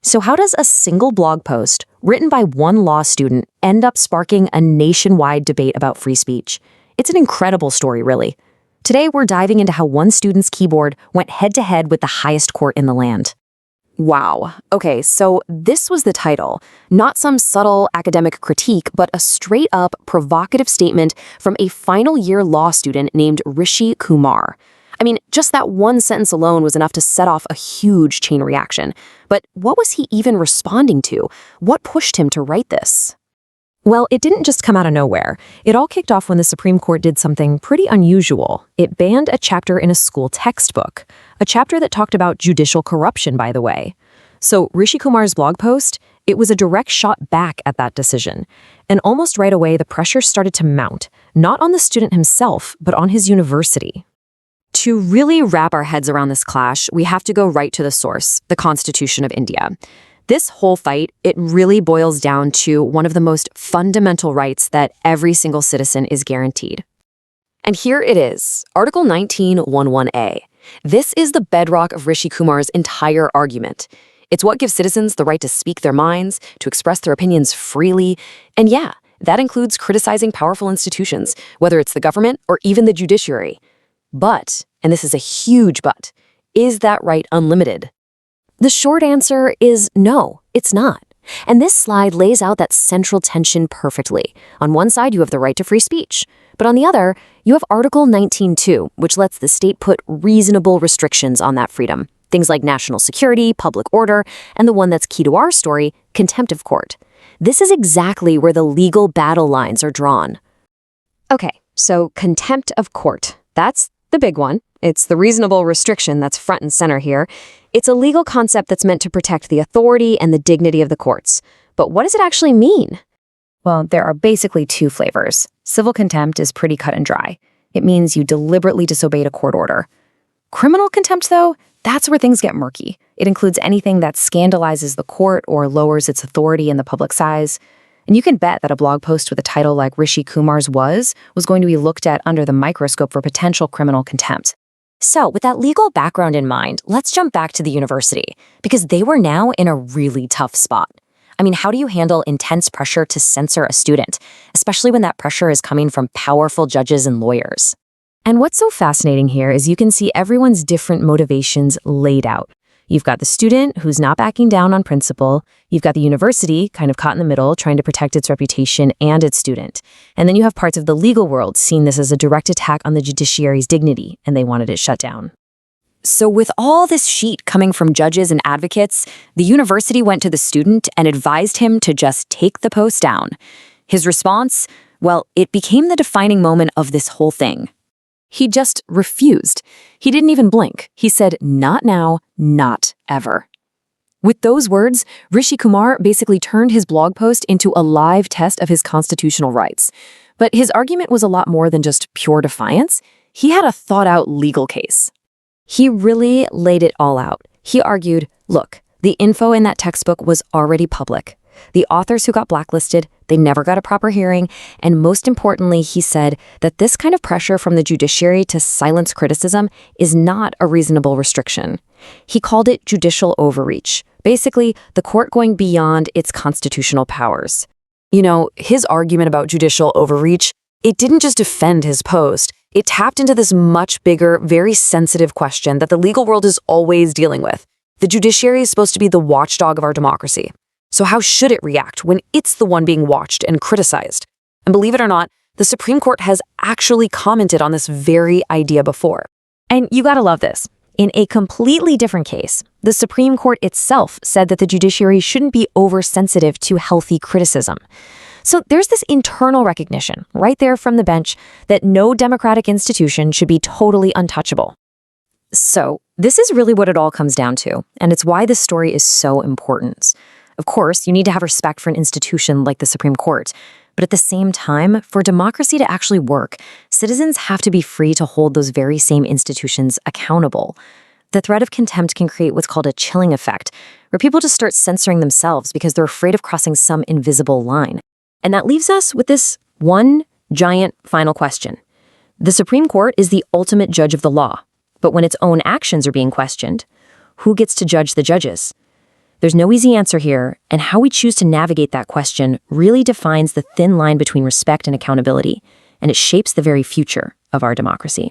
So how does a single blog post written by one law student end up sparking a nationwide debate about free speech? It's an incredible story, really. Today, we're diving into how one student's keyboard went head-to-head with the highest court in the land. Wow. Okay, so this was the title. Not some subtle academic critique, but a straight-up provocative statement from a final-year law student named Rishi Kumar. I mean, just that one sentence alone was enough to set off a huge chain reaction. But what was he even responding to? What pushed him to write this? Well, it didn't just come out of nowhere. It all kicked off when the Supreme Court did something pretty unusual. It banned a chapter in a school textbook, a chapter that talked about judicial corruption, by the way. So Rishi Kumar's blog post, it was a direct shot back at that decision. And almost right away, the pressure started to mount, not on the student himself, but on his university. To really wrap our heads around this clash, we have to go right to the source, the Constitution of India. This whole fight, it really boils down to one of the most fundamental rights that every single citizen is guaranteed. And here it is, Article 19(1)(1)(a). This is the bedrock of Rishi Kumar's entire argument. It's what gives citizens the right to speak their minds, to express their opinions freely, and yeah, that includes criticizing powerful institutions, whether it's the government or even the judiciary. But, and this is a huge but, is that right unlimited? The short answer is no, it's not. And this slide lays out that central tension perfectly. On one side, you have the right to free speech. But on the other, you have Article 19(2), which lets the state put reasonable restrictions on that freedom. Things like national security, public order, and the one that's key to our story, contempt of court. This is exactly where the legal battle lines are drawn. Okay, so contempt of court. That's the big one. It's the reasonable restriction that's front and center here. It's a legal concept that's meant to protect the authority and the dignity of the courts. But what does it actually mean? Well, there are basically two flavors. Civil contempt is pretty cut and dry. It means you deliberately disobeyed a court order. Criminal contempt, though, that's where things get murky. It includes anything that scandalizes the court or lowers its authority in the public's eyes. And you can bet that a blog post with a title like Rishi Kumar's was going to be looked at under the microscope for potential criminal contempt. So, with that legal background in mind, let's jump back to the university, because they were now in a really tough spot. I mean, how do you handle intense pressure to censor a student, especially when that pressure is coming from powerful judges and lawyers? And what's so fascinating here is you can see everyone's different motivations laid out. You've got the student who's not backing down on principle. You've got the university kind of caught in the middle, trying to protect its reputation and its student. And then you have parts of the legal world seeing this as a direct attack on the judiciary's dignity, and they wanted it shut down. So with all this heat coming from judges and advocates, the university went to the student and advised him to just take the post down. His response? Well, it became the defining moment of this whole thing. He just refused. He didn't even blink. He said, "Not now, not ever." With those words, Rishi Kumar basically turned his blog post into a live test of his constitutional rights. But his argument was a lot more than just pure defiance. He had a thought-out legal case. He really laid it all out. He argued, look, the info in that textbook was already public. The authors who got blacklisted, they never got a proper hearing, and most importantly, he said that this kind of pressure from the judiciary to silence criticism is not a reasonable restriction. He called it judicial overreach, basically the court going beyond its constitutional powers. You know, his argument about judicial overreach, it didn't just defend his post, it tapped into this much bigger, very sensitive question that the legal world is always dealing with. The judiciary is supposed to be the watchdog of our democracy. So how should it react when it's the one being watched and criticized? And believe it or not, the Supreme Court has actually commented on this very idea before. And you gotta love this. In a completely different case, the Supreme Court itself said that the judiciary shouldn't be oversensitive to healthy criticism. So there's this internal recognition right there from the bench that no democratic institution should be totally untouchable. So this is really what it all comes down to, and it's why this story is so important. Of course, you need to have respect for an institution like the Supreme Court, but at the same time, for democracy to actually work, citizens have to be free to hold those very same institutions accountable. The threat of contempt can create what's called a chilling effect, where people just start censoring themselves because they're afraid of crossing some invisible line. And that leaves us with this one giant final question. The Supreme Court is the ultimate judge of the law, but when its own actions are being questioned, who gets to judge the judges? There's no easy answer here, and how we choose to navigate that question really defines the thin line between respect and accountability, and it shapes the very future of our democracy.